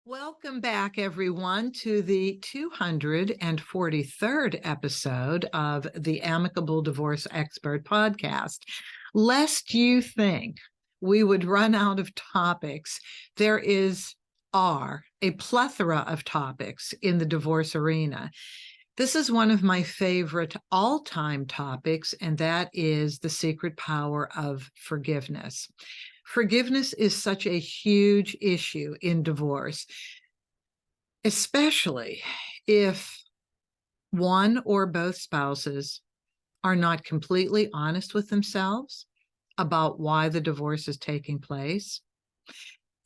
Welcome back, everyone, to the 243rd episode of the Amicable Divorce Expert podcast. Lest you think we would run out of topics, there are a plethora of topics in the divorce arena. This is one of my favorite all-time topics, and that is the secret power of forgiveness. Forgiveness is such a huge issue in divorce, especially if one or both spouses are not completely honest with themselves about why the divorce is taking place.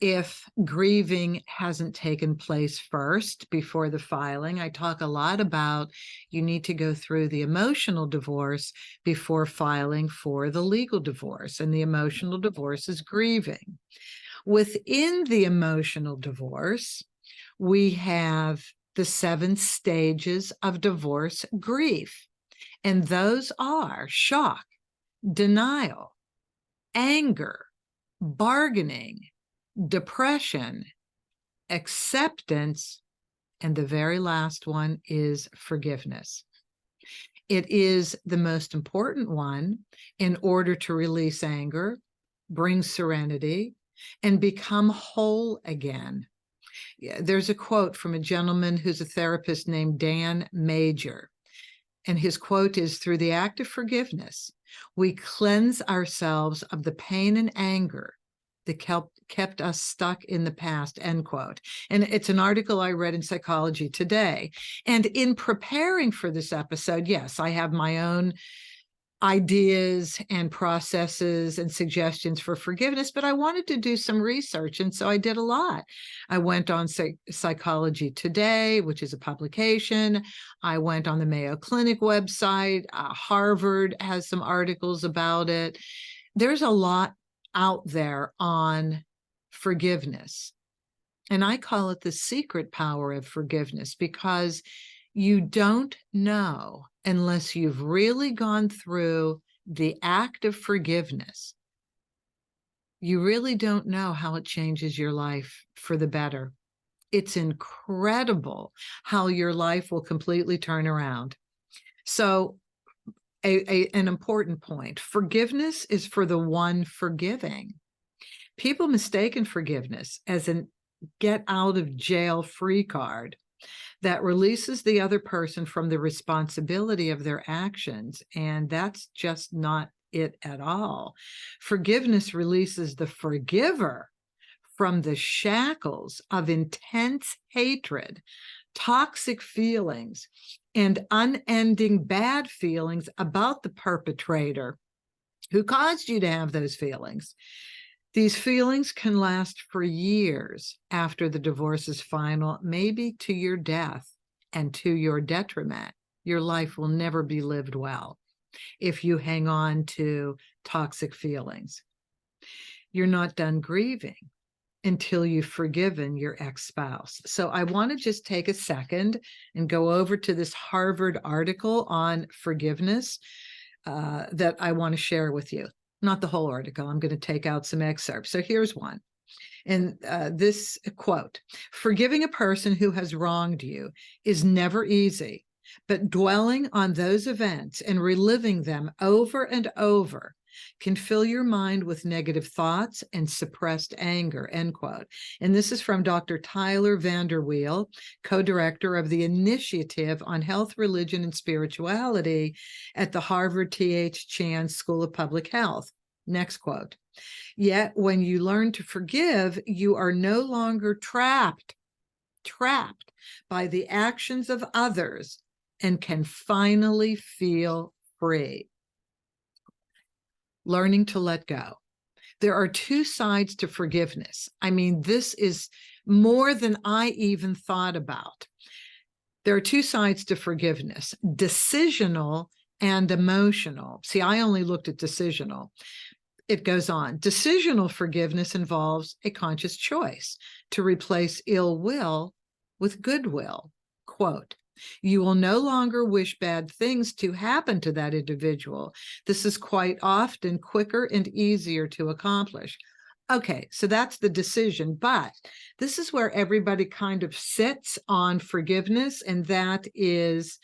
If grieving hasn't taken place first before the filing, I talk a lot about you need to go through the emotional divorce before filing for the legal divorce, and the emotional divorce is grieving. Within the emotional divorce, we have the 7 stages of divorce grief, and those are shock, denial, anger, bargaining, depression, acceptance, and the very last one is forgiveness. It is the most important one in order to release anger, bring serenity, and become whole again. There's a quote from a gentleman who's a therapist named Dan Major, and his quote is, "Through the act of forgiveness, we cleanse ourselves of the pain and anger that kept us stuck in the past," end quote. And it's an article I read in Psychology Today. And in preparing for this episode, yes, I have my own ideas and processes and suggestions for forgiveness, but I wanted to do some research, and so I did a lot. I went on Psychology Today, which is a publication. I went on the Mayo Clinic website. Harvard has some articles about it. There's a lot out there on forgiveness, and I call it the secret power of forgiveness, because you don't know unless you've really gone through the act of forgiveness. You really don't know how it changes your life for the better. It's incredible how your life will completely turn around. So an important point: forgiveness is for the one forgiving. People mistaken forgiveness as a get out of jail free card that releases the other person from the responsibility of their actions, and that's just not it at all. Forgiveness releases the forgiver from the shackles of intense hatred, toxic feelings, and unending bad feelings about the perpetrator who caused you to have those feelings. These feelings can last for years after the divorce is final, maybe to your death, and to your detriment. Your life will never be lived well if you hang on to toxic feelings. You're not done grieving until you've forgiven your ex-spouse. So I want to just take a second and go over to this Harvard article on forgiveness that I want to share with you. Not the whole article. I'm going to take out some excerpts. So here's one. And this quote: "Forgiving a person who has wronged you is never easy, but dwelling on those events and reliving them over and over can fill your mind with negative thoughts and suppressed anger," end quote. And this is from Dr. Tyler Vanderweel, co-director of the Initiative on Health, Religion, and Spirituality at the Harvard T.H. Chan School of Public Health. Next quote: "Yet when you learn to forgive, you are no longer trapped by the actions of others and can finally feel free." Learning to let go. There are 2 sides to forgiveness. I mean, this is more than I even thought about. There are 2 sides to forgiveness: decisional and emotional. See, I only looked at decisional. It goes on. Decisional forgiveness involves a conscious choice to replace ill will with goodwill. Quote: "You will no longer wish bad things to happen to that individual. This is quite often quicker and easier to accomplish." Okay, so that's the decision, but this is where everybody kind of sits on forgiveness, and that is,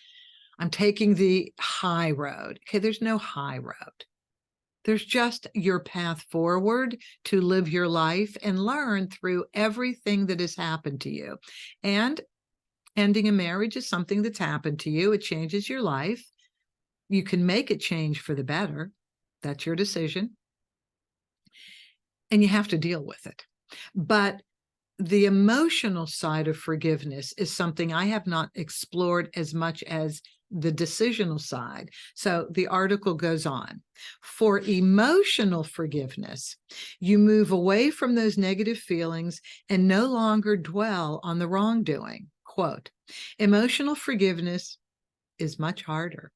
I'm taking the high road. Okay, there's no high road. There's just your path forward to live your life and learn through everything that has happened to you. And ending a marriage is something that's happened to you. It changes your life. You can make it change for the better. That's your decision. And you have to deal with it. But the emotional side of forgiveness is something I have not explored as much as the decisional side. So the article goes on. For emotional forgiveness, you move away from those negative feelings and no longer dwell on the wrongdoing. Quote, emotional forgiveness is much harder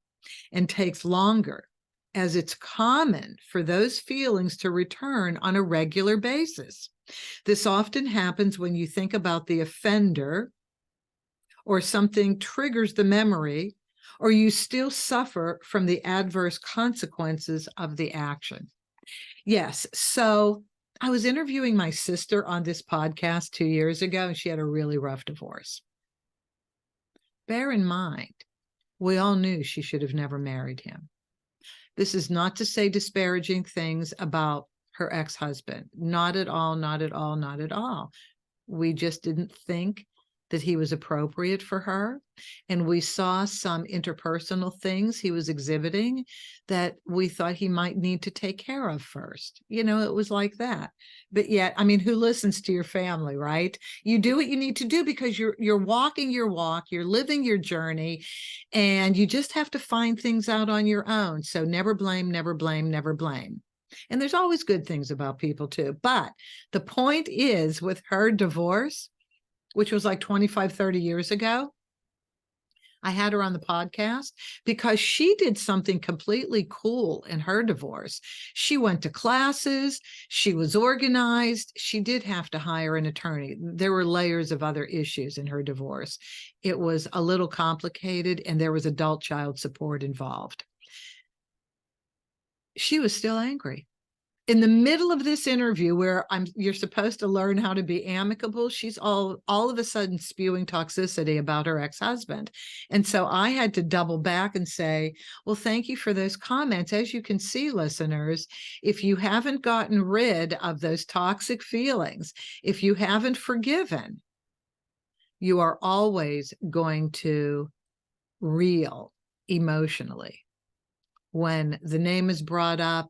and takes longer, as it's common for those feelings to return on a regular basis. This often happens when you think about the offender, or something triggers the memory, or you still suffer from the adverse consequences of the action. Yes, so I was interviewing my sister on this podcast 2 years ago, and she had a really rough divorce. Bear in mind, we all knew she should have never married him. This is not to say disparaging things about her ex-husband. Not at all, not at all, not at all. We just didn't think that he was appropriate for her. And we saw some interpersonal things he was exhibiting that we thought he might need to take care of first. You know, it was like that. But yet, I mean, who listens to your family, right? You do what you need to do because you're walking your walk, you're living your journey, and you just have to find things out on your own. So never blame, never blame, never blame. And there's always good things about people too. But the point is, with her divorce, which was like 25, 30 years ago, I had her on the podcast because she did something completely cool in her divorce. She went to classes. She was organized. She did have to hire an attorney. There were layers of other issues in her divorce. It was a little complicated, and there was adult child support involved. She was still angry. In the middle of this interview where you're supposed to learn how to be amicable, she's all of a sudden spewing toxicity about her ex-husband. And so I had to double back and say, well, thank you for those comments. As you can see, listeners, if you haven't gotten rid of those toxic feelings, if you haven't forgiven, you are always going to reel emotionally. When the name is brought up,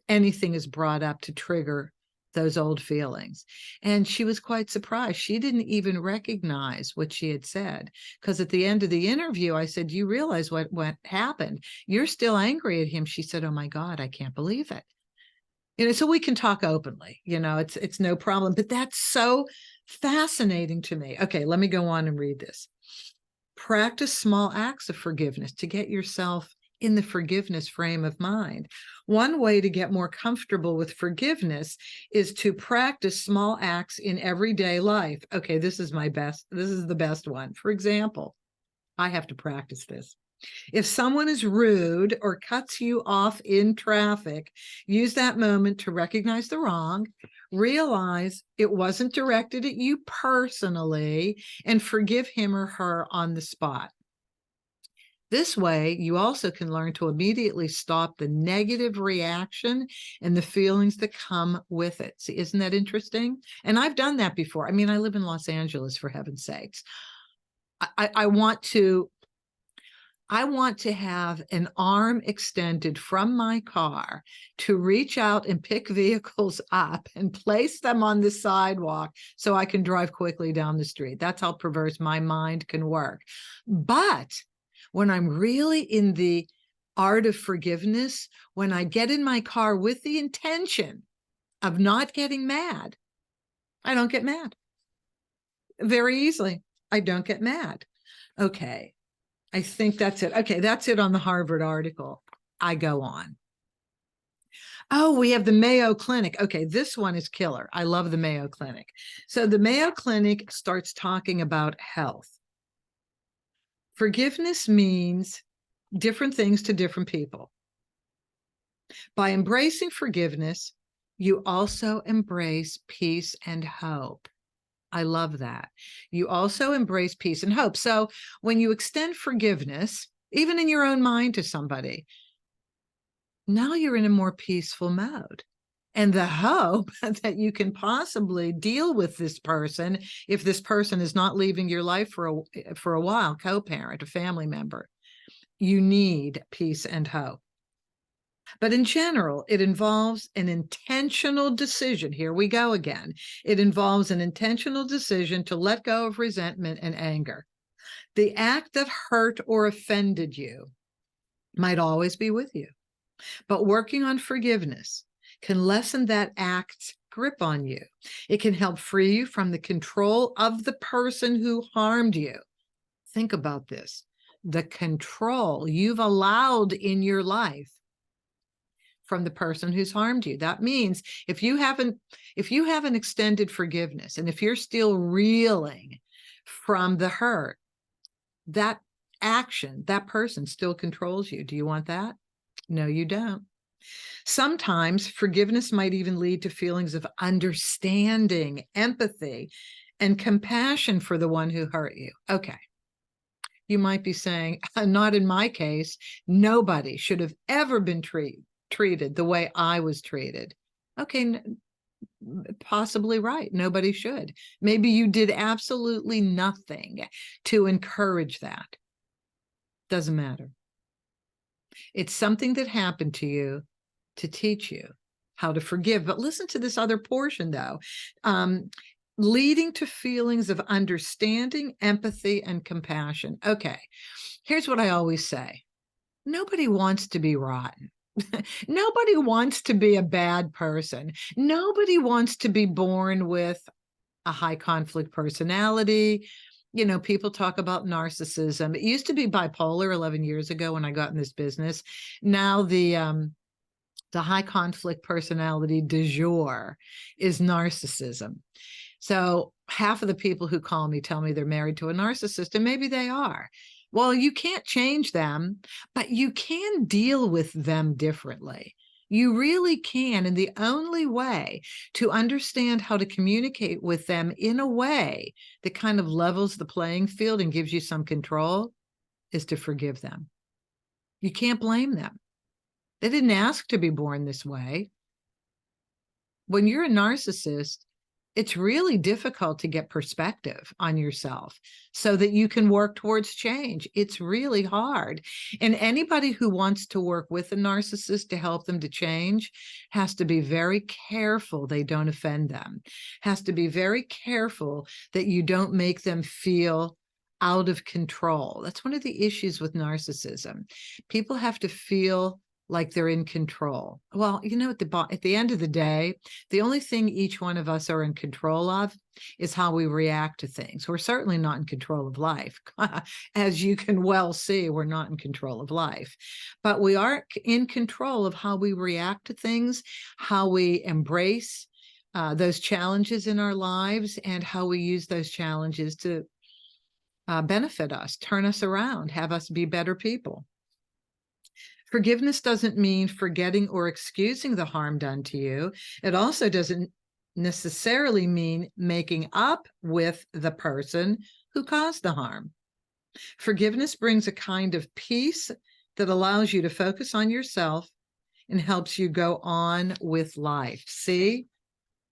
anything is brought up to trigger those old feelings. And she was quite surprised. She didn't even recognize what she had said, because at the end of the interview, I said, you realize what happened? You're still angry at him. She said, oh my God, I can't believe it. You know, so we can talk openly, you know, it's no problem, but that's so fascinating to me. Okay, let me go on and read this. Practice small acts of forgiveness to get yourself in the forgiveness frame of mind. One way to get more comfortable with forgiveness is to practice small acts in everyday life. Okay, this is the best one. For example, I have to practice this. If someone is rude or cuts you off in traffic, use that moment to recognize the wrong, realize it wasn't directed at you personally, and forgive him or her on the spot. This way, you also can learn to immediately stop the negative reaction and the feelings that come with it. See, isn't that interesting? And I've done that before. I mean, I live in Los Angeles, for heaven's sakes. I want to have an arm extended from my car to reach out and pick vehicles up and place them on the sidewalk so I can drive quickly down the street. That's how perverse my mind can work. But when I'm really in the art of forgiveness, when I get in my car with the intention of not getting mad, I don't get mad. Very easily, I don't get mad. Okay, I think that's it. Okay, that's it on the Harvard article. I go on. Oh, we have the Mayo Clinic. Okay, this one is killer. I love the Mayo Clinic. So the Mayo Clinic starts talking about health. Forgiveness means different things to different people. By embracing forgiveness, You also embrace peace and hope. I love that. You also embrace peace and hope. So when you extend forgiveness, even in your own mind to somebody, now you're in a more peaceful mode. And the hope that you can possibly deal with this person, if this person is not leaving your life for a while, co-parent, a family member, you need peace and hope. But in general, it involves an intentional decision. Here we go again. It involves an intentional decision to let go of resentment and anger. The act that hurt or offended you might always be with you, but working on forgiveness can lessen that act's grip on you. It can help free you from the control of the person who harmed you. Think about this. The control you've allowed in your life from the person who's harmed you. That means if you haven't extended forgiveness, and if you're still reeling from the hurt, that action, that person still controls you. Do you want that? No, you don't. Sometimes forgiveness might even lead to feelings of understanding, empathy, and compassion for the one who hurt you. Okay. You might be saying, not in my case. Nobody should have ever been treated the way I was treated. Okay, possibly right. Nobody should. Maybe you did absolutely nothing to encourage that. Doesn't matter. It's something that happened to you to teach you how to forgive. But listen to this other portion, though. Leading to feelings of understanding, empathy, and compassion. Okay, here's what I always say. Nobody wants to be rotten. Nobody wants to be a bad person. Nobody wants to be born with a high conflict personality. You know, people talk about narcissism. It used to be bipolar 11 years ago when I got in this business. Now the high conflict personality du jour is narcissism. So half of the people who call me tell me they're married to a narcissist, and maybe they are. Well, you can't change them, but you can deal with them differently. You really can. And the only way to understand how to communicate with them in a way that kind of levels the playing field and gives you some control is to forgive them. You can't blame them. They didn't ask to be born this way. When you're a narcissist, it's really difficult to get perspective on yourself so that you can work towards change. It's really hard. And anybody who wants to work with a narcissist to help them to change has to be very careful they don't offend them, has to be very careful that you don't make them feel out of control. That's one of the issues with narcissism. People have to feel like they're in control. Well, you know, at the end of the day, the only thing each one of us are in control of is how we react to things. We're certainly not in control of life. As you can well see, we're not in control of life. But we are in control of how we react to things, how we embrace those challenges in our lives, and how we use those challenges to benefit us, turn us around, have us be better people. Forgiveness doesn't mean forgetting or excusing the harm done to you. It also doesn't necessarily mean making up with the person who caused the harm. Forgiveness brings a kind of peace that allows you to focus on yourself and helps you go on with life. See?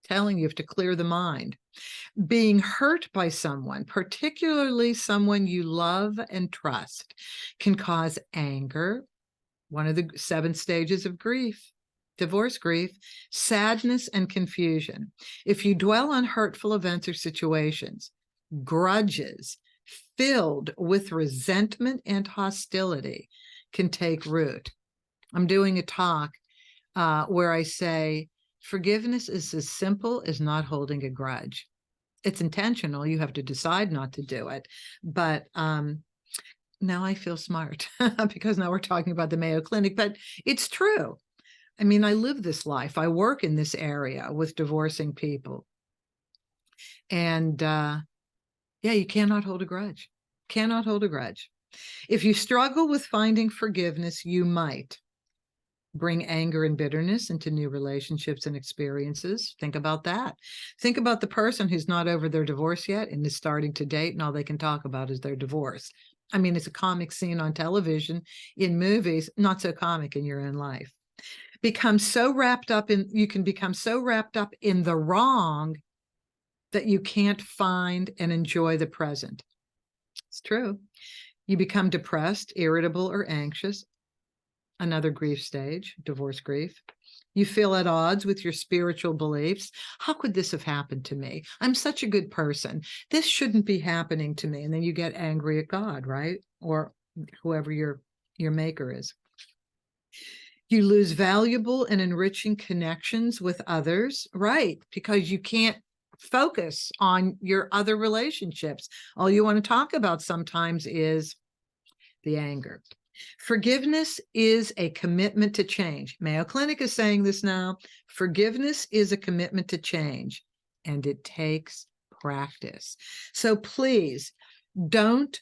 Telling you have to clear the mind. Being hurt by someone, particularly someone you love and trust, can cause anger, one of the 7 stages of grief, divorce grief, sadness, and confusion. If you dwell on hurtful events or situations, grudges filled with resentment and hostility can take root. I'm doing a talk where I say, forgiveness is as simple as not holding a grudge. It's intentional. You have to decide not to do it. But now I feel smart because now we're talking about the Mayo Clinic, but it's true. I mean, I live this life. I work in this area with divorcing people. And yeah, you cannot hold a grudge. Cannot hold a grudge. If you struggle with finding forgiveness, you might bring anger and bitterness into new relationships and experiences. Think about that. Think about the person who's not over their divorce yet and is starting to date, and all they can talk about is their divorce. I mean, it's a comic scene on television, in movies, not so comic in your own life. You can become so wrapped up in the wrong that you can't find and enjoy the present. It's true. You become depressed, irritable, or anxious. Another grief stage, divorce grief. You feel at odds with your spiritual beliefs. How could this have happened to me? I'm such a good person. This shouldn't be happening to me. And then you get angry at God, right? Or whoever your maker is. You lose valuable and enriching connections with others, right? Because you can't focus on your other relationships. All you want to talk about sometimes is the anger. Forgiveness is a commitment to change. Mayo Clinic is saying this now. Forgiveness is a commitment to change, and it takes practice. So please don't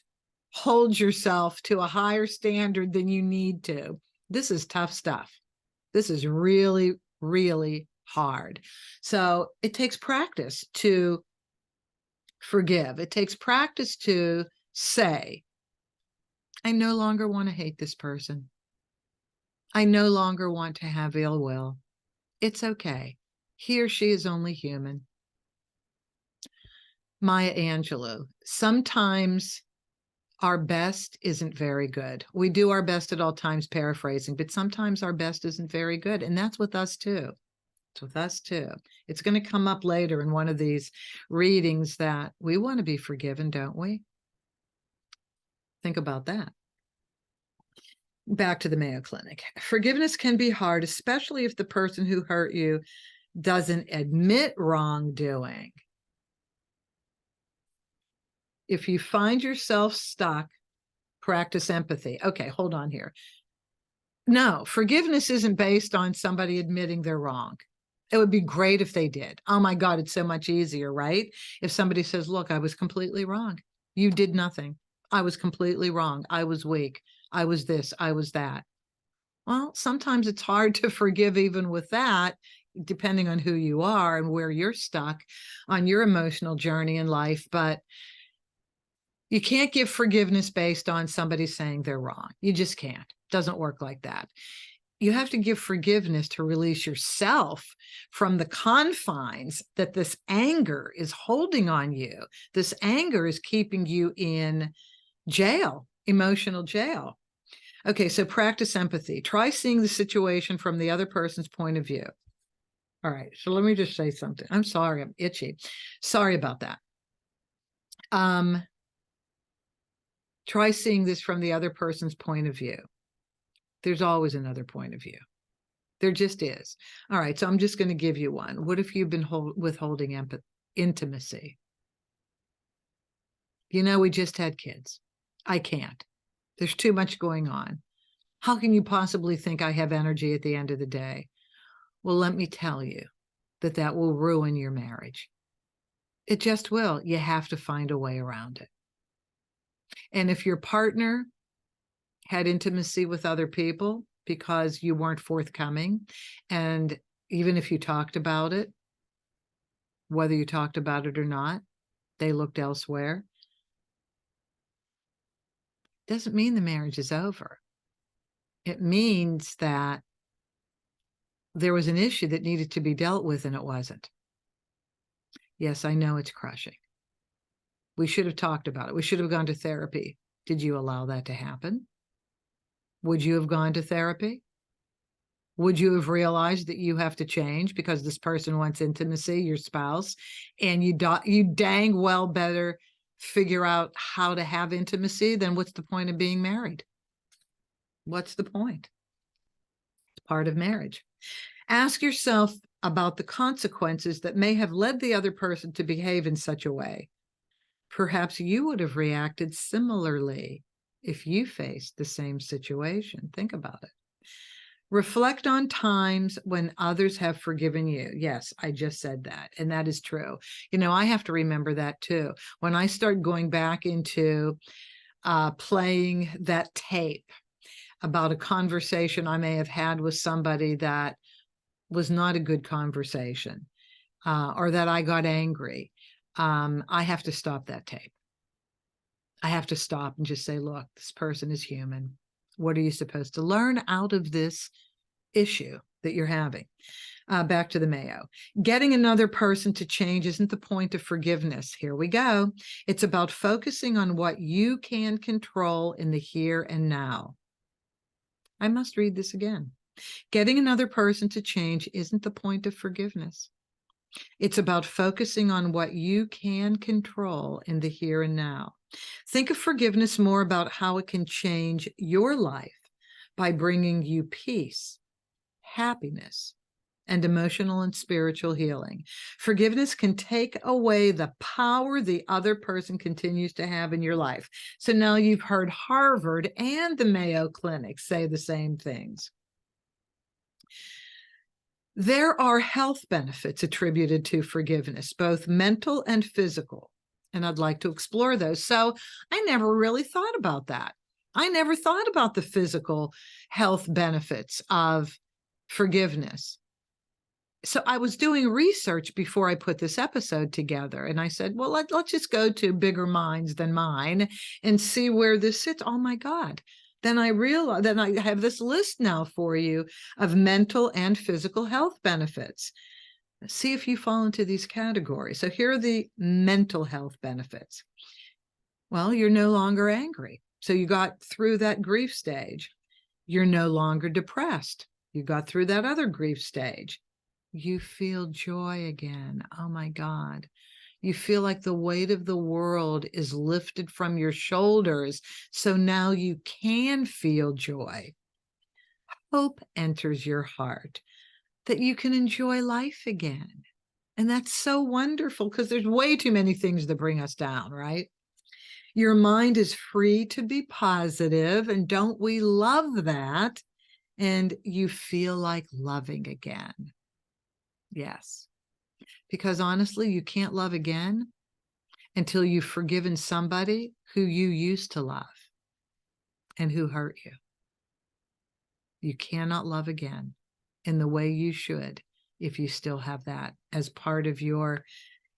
hold yourself to a higher standard than you need to. This is tough stuff. This is really, really hard. So it takes practice to forgive. It takes practice to say, I no longer want to hate this person. I no longer want to have ill will. It's okay. He or she is only human. Maya Angelou, sometimes our best isn't very good. We do our best at all times, paraphrasing, but sometimes our best isn't very good. And that's with us too. It's with us too. It's going to come up later in one of these readings that we want to be forgiven, don't we? Think about that. Back to the Mayo Clinic. Forgiveness can be hard, especially if the person who hurt you doesn't admit wrongdoing. If you find yourself stuck, practice empathy. Okay, hold on here. No, forgiveness isn't based on somebody admitting they're wrong. It would be great if they did. Oh my God, it's so much easier, right? If somebody says, look, I was completely wrong. You did nothing. I was completely wrong. I was weak. I was this. I was that. Well, sometimes it's hard to forgive even with that, depending on who you are and where you're stuck on your emotional journey in life. But you can't give forgiveness based on somebody saying they're wrong. You just can't. It doesn't work like that. You have to give forgiveness to release yourself from the confines that this anger is holding on you. This anger is keeping you in jail, emotional jail. Okay, so practice empathy. Try seeing the situation from the other person's point of view. All right, so let me just say something. I'm sorry, I'm itchy. Sorry about that. Try seeing this from the other person's point of view. There's always another point of view. There just is. All right, so I'm just going to give you one. What if you've been withholding intimacy? You know, we just had kids. I can't. There's too much going on. How can you possibly think I have energy at the end of the day? Well, let me tell you that will ruin your marriage. It just will. You have to find a way around it. And if your partner had intimacy with other people because you weren't forthcoming, and even if you talked about it, whether you talked about it or not, they looked elsewhere, doesn't mean the marriage is over. It means that there was an issue that needed to be dealt with and it wasn't. Yes, I know it's crushing. We should have talked about it. We should have gone to therapy. Did you allow that to happen? Would you have gone to therapy? Would you have realized that you have to change because this person wants intimacy, your spouse, and you dang well better figure out how to have intimacy? Then what's the point of being married? What's the point? It's part of marriage. Ask yourself about the consequences that may have led the other person to behave in such a way. Perhaps you would have reacted similarly if you faced the same situation. Think about it. Reflect on times when others have forgiven you. Yes, I just said that, and that is true. You know, I have to remember that too. When I start going back into playing that tape about a conversation I may have had with somebody that was not a good conversation, or that I got angry, I have to stop that tape. I have to stop and just say, look, this person is human. What are you supposed to learn out of this issue that you're having? Back to the Mayo. Getting another person to change isn't the point of forgiveness. Here we go. It's about focusing on what you can control in the here and now. I must read this again. Getting another person to change isn't the point of forgiveness. It's about focusing on what you can control in the here and now. Think of forgiveness more about how it can change your life by bringing you peace, happiness, and emotional and spiritual healing. Forgiveness can take away the power the other person continues to have in your life. So now you've heard Harvard and the Mayo Clinic say the same things. There are health benefits attributed to forgiveness, both mental and physical, and I'd like to explore those. So I never really thought about that. I never thought about the physical health benefits of forgiveness. So I was doing research before I put this episode together, and I said, well, let's just go to bigger minds than mine and see where this sits. Oh my God. Then I realized, then I have this list now for you of mental and physical health benefits. See if you fall into these categories. So here are the mental health benefits. Well, you're no longer angry. So you got through that grief stage. You're no longer depressed. You got through that other grief stage. You feel joy again. Oh my God. You feel like the weight of the world is lifted from your shoulders. So now you can feel joy. Hope enters your heart that you can enjoy life again. And that's so wonderful because there's way too many things that bring us down, right? Your mind is free to be positive, and don't we love that? And you feel like loving again. Yes. Because honestly, you can't love again until you've forgiven somebody who you used to love and who hurt you. You cannot love again in the way you should if you still have that as part of your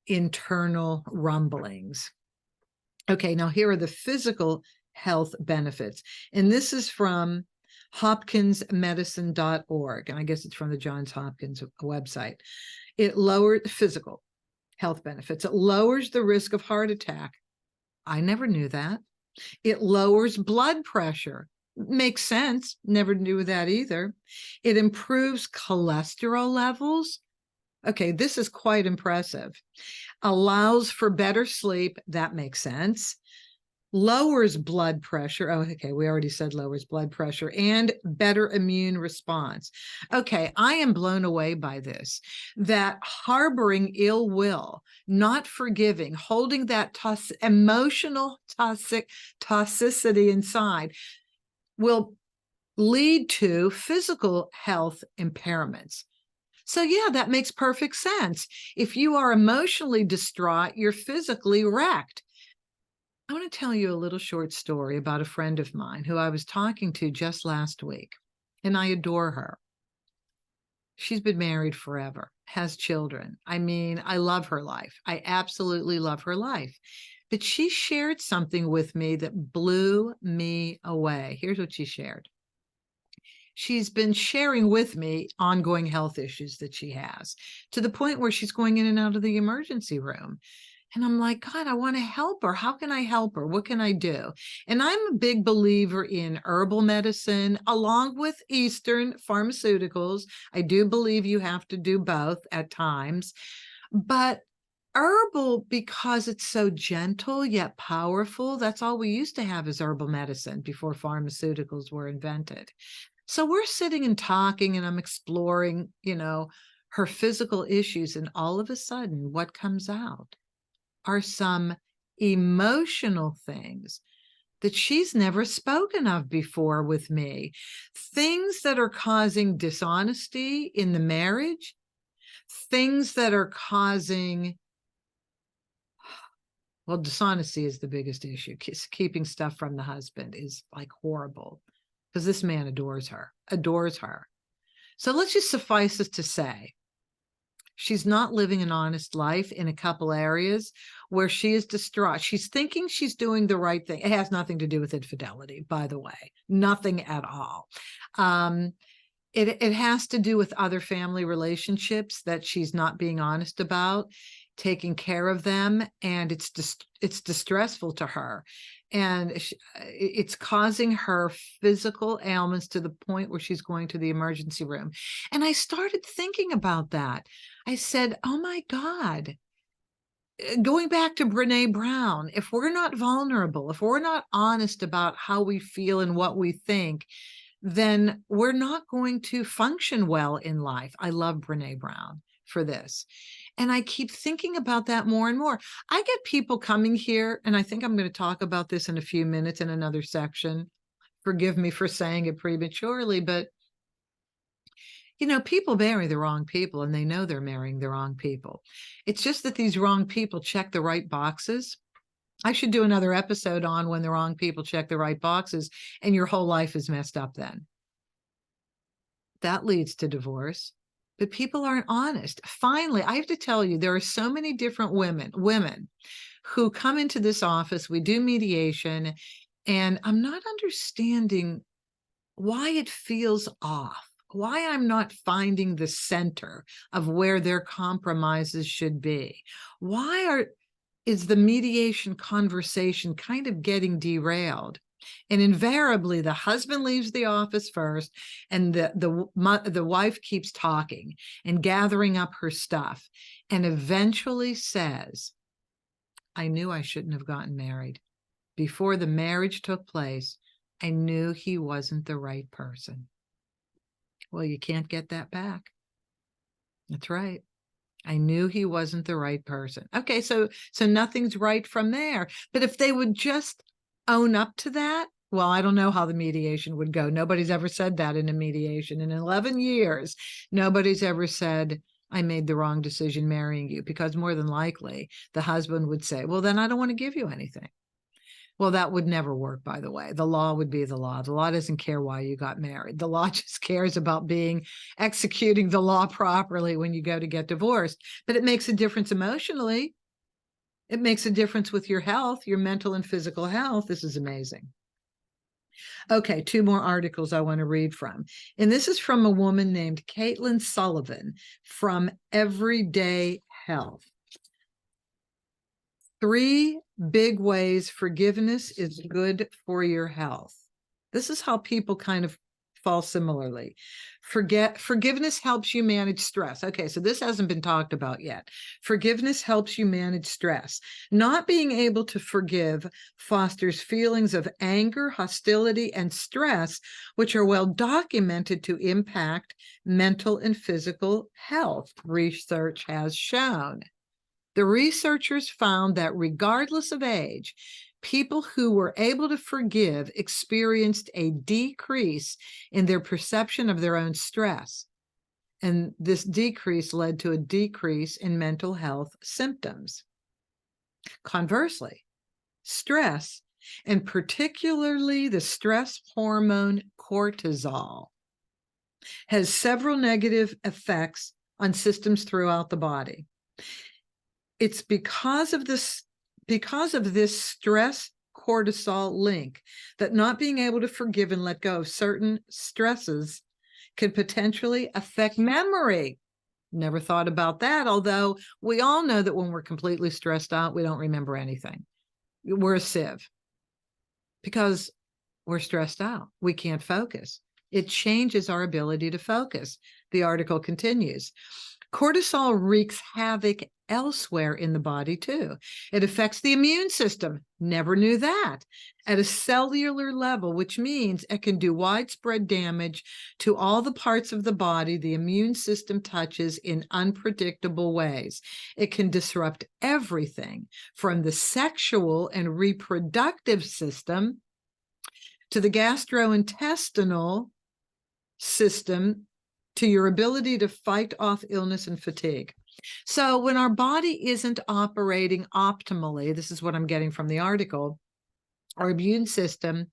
internal rumblings. Okay, now here are the physical health benefits. And this is from hopkinsmedicine.org. And I guess it's from the Johns Hopkins website. It lowers physical health benefits. It lowers the risk of heart attack. I never knew that. It lowers blood pressure. Makes sense. Never knew that either. It improves cholesterol levels. Okay, this is quite impressive. Allows for better sleep. That makes sense. Lowers blood pressure. Oh, okay, we already said lowers blood pressure, and better immune response. Okay, I am blown away by this, that harboring ill will, not forgiving, holding that emotional toxicity inside will lead to physical health impairments. So yeah, that makes perfect sense. If you are emotionally distraught, you're physically wrecked. I want to tell you a little short story about a friend of mine who I was talking to just last week, and I adore her. She's been married forever, has children. I mean, I love her life. I absolutely love her life. But she shared something with me that blew me away. Here's what she shared. She's been sharing with me ongoing health issues that she has, to the point where she's going in and out of the emergency room. And I'm like, God, I want to help her. How can I help her? What can I do? And I'm a big believer in herbal medicine along with Eastern pharmaceuticals. I do believe you have to do both at times. But herbal, because it's so gentle yet powerful, that's all we used to have is herbal medicine before pharmaceuticals were invented. So we're sitting and talking, and I'm exploring, her physical issues. And all of a sudden, what comes out are some emotional things that she's never spoken of before with me. Things that are causing dishonesty in the marriage, things that are causing, well, dishonesty is the biggest issue. Keeping stuff from the husband is like horrible. because this man adores her, adores her. So let's just suffice it to say, she's not living an honest life in a couple areas where she is distraught. She's thinking she's doing the right thing. It has nothing to do with infidelity, by the way, nothing at all. It has to do with other family relationships that she's not being honest about, taking care of them, and it's distressful to her. And it's causing her physical ailments to the point where she's going to the emergency room. And I started thinking about that. I said, oh my God, going back to Brene Brown, if we're not vulnerable, if we're not honest about how we feel and what we think, then we're not going to function well in life. I love Brene Brown for this. And I keep thinking about that more and more. I get people coming here, and I think I'm going to talk about this in a few minutes in another section. Forgive me for saying it prematurely, but you know, people marry the wrong people, and they know they're marrying the wrong people. It's just that these wrong people check the right boxes. I should do another episode on when the wrong people check the right boxes and your whole life is messed up then. That leads to divorce, but people aren't honest. Finally, I have to tell you, there are so many different women who come into this office. We do mediation, and I'm not understanding why it feels off, why I'm not finding the center of where their compromises should be. Is the mediation conversation kind of getting derailed? And invariably, the husband leaves the office first, and the wife keeps talking and gathering up her stuff, and eventually says, I knew I shouldn't have gotten married. Before the marriage took place, I knew he wasn't the right person. Well, you can't get that back. That's right. I knew he wasn't the right person. Okay, so nothing's right from there. But if they would just own up to that, well, I don't know how the mediation would go. Nobody's ever said that in a mediation. In 11 years, nobody's ever said, I made the wrong decision marrying you, because more than likely the husband would say, well, then I don't want to give you anything. Well, that would never work, by the way. The law would be the law. The law doesn't care why you got married. The law just cares about executing the law properly when you go to get divorced. But it makes a difference emotionally. It makes a difference with your health, your mental and physical health. This is amazing. Okay, 2 more articles I want to read from. And this is from a woman named Caitlin Sullivan from Everyday Health. 3 big ways forgiveness is good for your health. This is how people kind of fall similarly. Forgiveness helps you manage stress. Okay, so this hasn't been talked about yet. Forgiveness helps you manage stress. Not being able to forgive fosters feelings of anger, hostility, and stress, which are well documented to impact mental and physical health, research has shown. The researchers found that regardless of age, people who were able to forgive experienced a decrease in their perception of their own stress. And this decrease led to a decrease in mental health symptoms. Conversely, stress, and particularly the stress hormone cortisol, has several negative effects on systems throughout the body. It's because of this stress cortisol link that not being able to forgive and let go of certain stresses could potentially affect memory. Never thought about that, although we all know that when we're completely stressed out, we don't remember anything. We're a sieve because we're stressed out. We can't focus. It changes our ability to focus. The article continues. Cortisol wreaks havoc elsewhere in the body too. It affects the immune system. Never knew that. At a cellular level, which means it can do widespread damage to all the parts of the body the immune system touches in unpredictable ways. It can disrupt everything from the sexual and reproductive system to the gastrointestinal system, to your ability to fight off illness and fatigue. So when our body isn't operating optimally, this is what I'm getting from the article, our immune system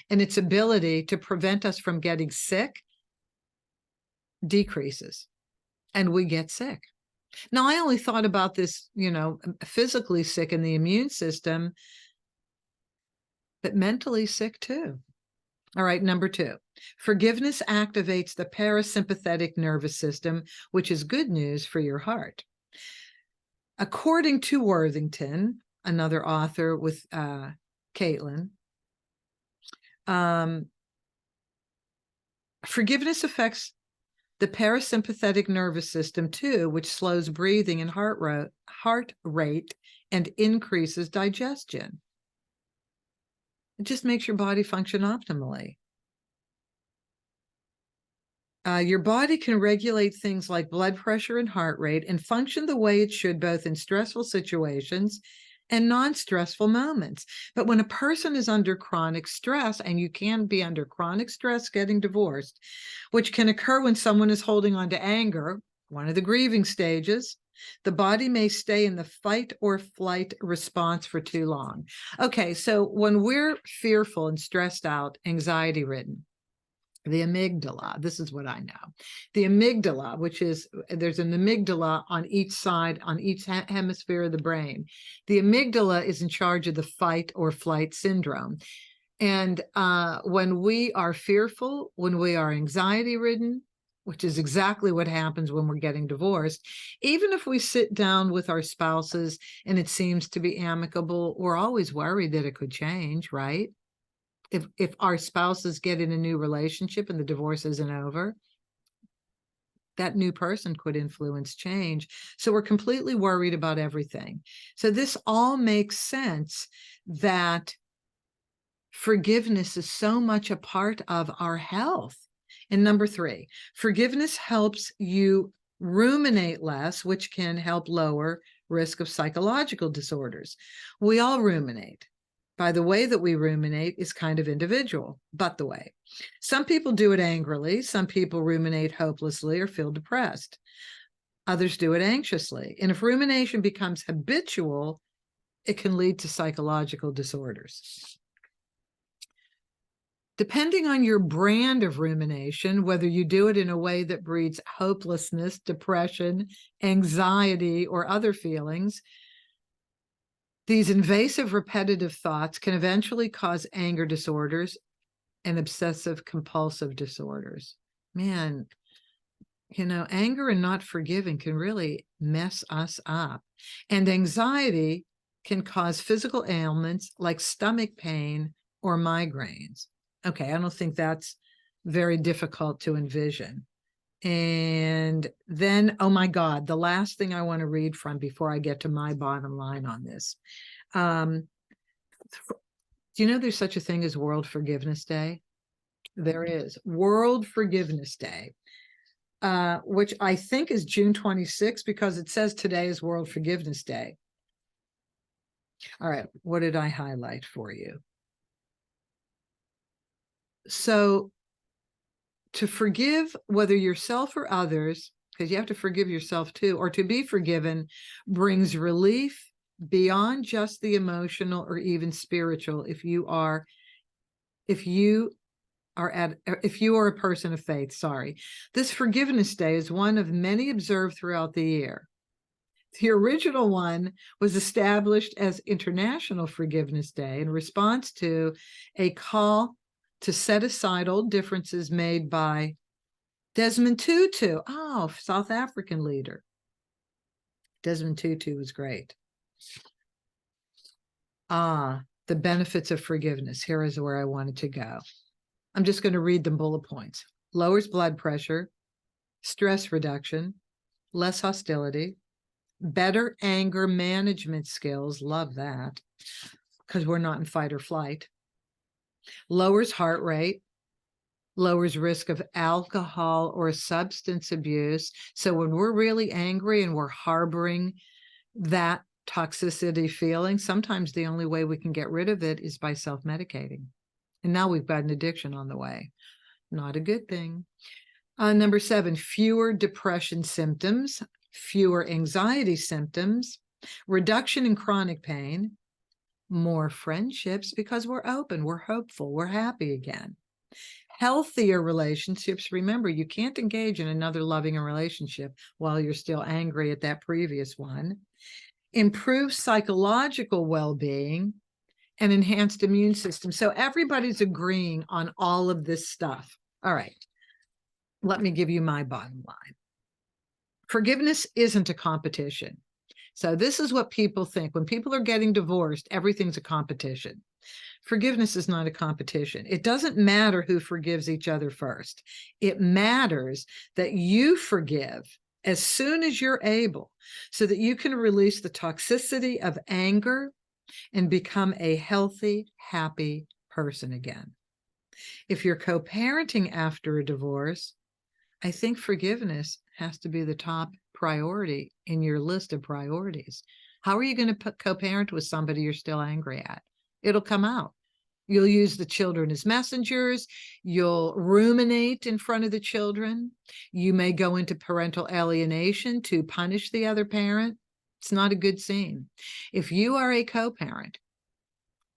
and its ability to prevent us from getting sick decreases, and we get sick. Now, I only thought about this, physically sick in the immune system, but mentally sick too. All right, number 2, forgiveness activates the parasympathetic nervous system, which is good news for your heart. According to Worthington, another author with Caitlin, forgiveness affects the parasympathetic nervous system too, which slows breathing and heart rate and increases digestion. It just makes your body function optimally. Your body can regulate things like blood pressure and heart rate and function the way it should, both in stressful situations and non-stressful moments. But when a person is under chronic stress, and you can be under chronic stress getting divorced, which can occur when someone is holding on to anger, one of the grieving stages, the body may stay in the fight or flight response for too long. Okay, so when we're fearful and stressed out, anxiety-ridden, the amygdala, this is what I know. The amygdala, which is, there's an amygdala on each side, on each hemisphere of the brain. The amygdala is in charge of the fight or flight syndrome. And when we are fearful, when we are anxiety-ridden, which is exactly what happens when we're getting divorced, even if we sit down with our spouses and it seems to be amicable, we're always worried that it could change, right? If our spouses get in a new relationship and the divorce isn't over, that new person could influence change. So we're completely worried about everything. So this all makes sense, that forgiveness is so much a part of our health. And number 3, forgiveness helps you ruminate less, which can help lower risk of psychological disorders. We all ruminate. By the way that we ruminate is kind of individual, but the way. Some people do it angrily. Some people ruminate hopelessly or feel depressed. Others do it anxiously. And if rumination becomes habitual, it can lead to psychological disorders. Depending on your brand of rumination, whether you do it in a way that breeds hopelessness, depression, anxiety, or other feelings, these invasive, repetitive thoughts can eventually cause anger disorders and obsessive compulsive disorders. Man, anger and not forgiving can really mess us up. And anxiety can cause physical ailments like stomach pain or migraines. Okay, I don't think that's very difficult to envision. And then, oh my God, the last thing I want to read from before I get to my bottom line on this. Do you know there's such a thing as World Forgiveness Day? There is. World Forgiveness Day, which I think is June 26th, because it says today is World Forgiveness Day. All right, what did I highlight for you? So to forgive, whether yourself or others, because you have to forgive yourself too, or to be forgiven, brings relief beyond just the emotional or even spiritual. If you are a person of faith, this Forgiveness Day is one of many observed throughout the year. The original one was established as International Forgiveness Day in response to a call to set aside old differences made by Desmond Tutu. Oh, South African leader. Desmond Tutu was great. The benefits of forgiveness. Here is where I wanted to go. I'm just going to read the bullet points. Lowers blood pressure, stress reduction, less hostility, better anger management skills. Love that, because we're not in fight or flight. Lowers heart rate, lowers risk of alcohol or substance abuse. So when we're really angry and we're harboring that toxicity feeling, sometimes the only way we can get rid of it is by self-medicating. And now we've got an addiction on the way. Not a good thing. Number 7, fewer depression symptoms, fewer anxiety symptoms, reduction in chronic pain, more friendships because we're open, we're hopeful, we're happy again. Healthier relationships. Remember, you can't engage in another loving relationship while you're still angry at that previous one. Improved psychological well-being and enhanced immune system. So everybody's agreeing on all of this stuff. All right, let me give you my bottom line. Forgiveness isn't a competition. So this is what people think. When people are getting divorced, everything's a competition. Forgiveness is not a competition. It doesn't matter who forgives each other first. It matters that you forgive as soon as you're able so that you can release the toxicity of anger and become a healthy, happy person again. If you're co-parenting after a divorce, I think forgiveness has to be the top priority in your list of priorities. How are you going to co-parent with somebody you're still angry at? It'll come out. You'll use the children as messengers. You'll ruminate in front of the children. You may go into parental alienation to punish the other parent. It's not a good scene. If you are a co-parent,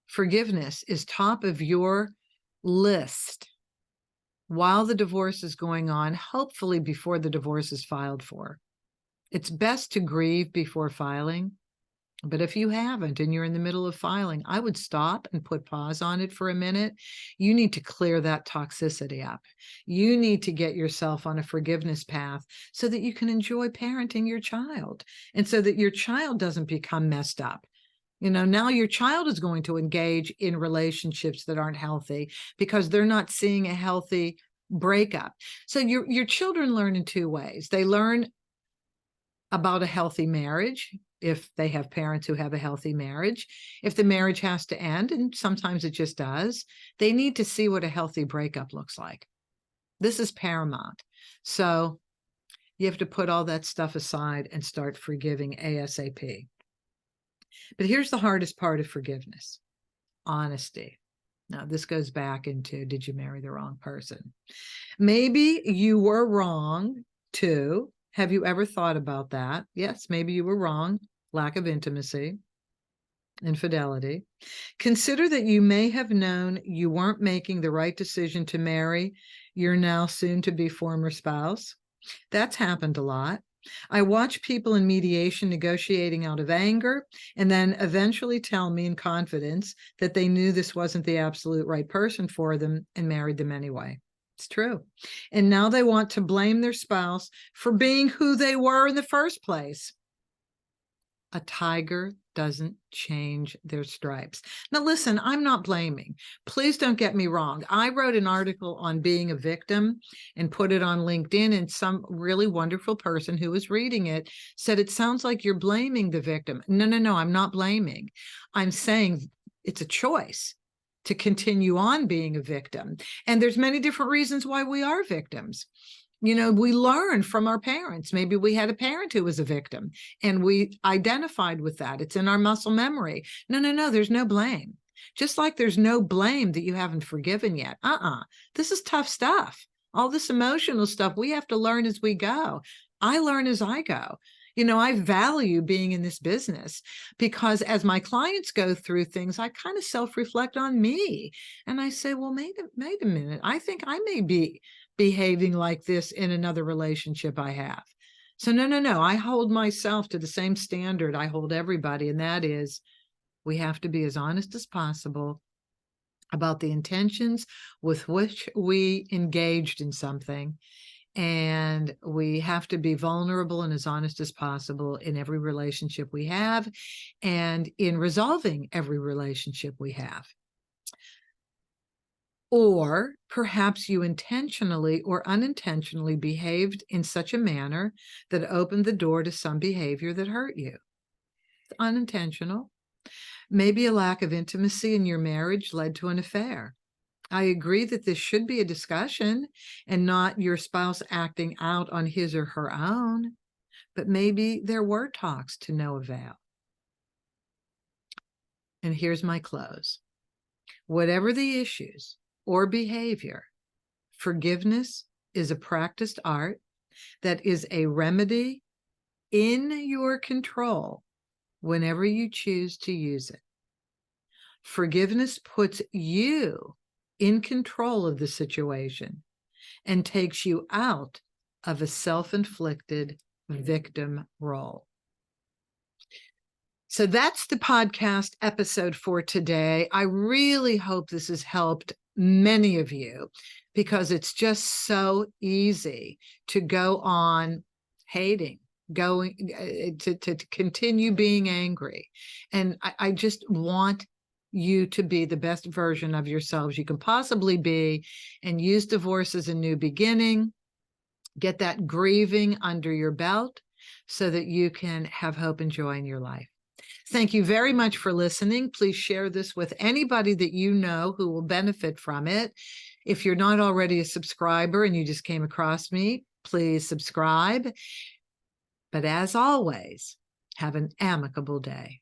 forgiveness is top of your list while the divorce is going on, hopefully before the divorce is filed for. It's best to grieve before filing. But if you haven't and you're in the middle of filing, I would stop and put pause on it for a minute. You need to clear that toxicity up. You need to get yourself on a forgiveness path so that you can enjoy parenting your child and so that your child doesn't become messed up. You know, now your child is going to engage in relationships that aren't healthy because they're not seeing a healthy breakup. So your children learn in two ways. They learn about a healthy marriage, if they have parents who have a healthy marriage. If the marriage has to end, and sometimes it just does, they need to see what a healthy breakup looks like. This is paramount. So you have to put all that stuff aside and start forgiving ASAP. But here's the hardest part of forgiveness: honesty. Now, this goes back into, did you marry the wrong person? Maybe you were wrong too. Have you ever thought about that? Yes, maybe you were wrong. Lack of intimacy, infidelity. Consider that you may have known you weren't making the right decision to marry your now soon-to-be former spouse. That's happened a lot. I watch people in mediation negotiating out of anger and then eventually tell me in confidence that they knew this wasn't the absolute right person for them and married them anyway. It's true. And now they want to blame their spouse for being who they were in the first place. A tiger doesn't change their stripes. Now, listen, I'm not blaming. Please don't get me wrong. I wrote an article on being a victim and put it on LinkedIn, and some really wonderful person who was reading it said, it sounds like you're blaming the victim. No, no, no, I'm not blaming. I'm saying it's a choice to continue on being a victim. And there's many different reasons why we are victims. You know, we learn from our parents. Maybe we had a parent who was a victim and we identified with that. It's in our muscle memory. No, no, no, there's no blame. Just like there's no blame that you haven't forgiven yet. This is tough stuff. All this emotional stuff, we have to learn as we go. I learn as I go. You know, I value being in this business because as my clients go through things, I kind of self-reflect on me. And I say, well, wait a minute. I think I may be behaving like this in another relationship I have. So no, no, no. I hold myself to the same standard I hold everybody. And that is, we have to be as honest as possible about the intentions with which we engaged in something. And we have to be vulnerable and as honest as possible in every relationship we have and in resolving every relationship we have. Or perhaps you intentionally or unintentionally behaved in such a manner that opened the door to some behavior that hurt you. It's unintentional. Maybe a lack of intimacy in your marriage led to an affair. I agree that this should be a discussion and not your spouse acting out on his or her own, but maybe there were talks to no avail. And here's my close. Whatever the issues or behavior, forgiveness is a practiced art that is a remedy in your control whenever you choose to use it. Forgiveness puts you in control of the situation and takes you out of a self-inflicted victim role. So that's the podcast episode for today. I really hope this has helped many of you, because it's just so easy to go on hating, to continue being angry. And I just want you to be the best version of yourselves you can possibly be, and use divorce as a new beginning. Get that grieving under your belt so that you can have hope and joy in your life. Thank you very much for listening. Please share this with anybody that you know who will benefit from it. If you're not already a subscriber and you just came across me, please subscribe. But as always, have an amicable day.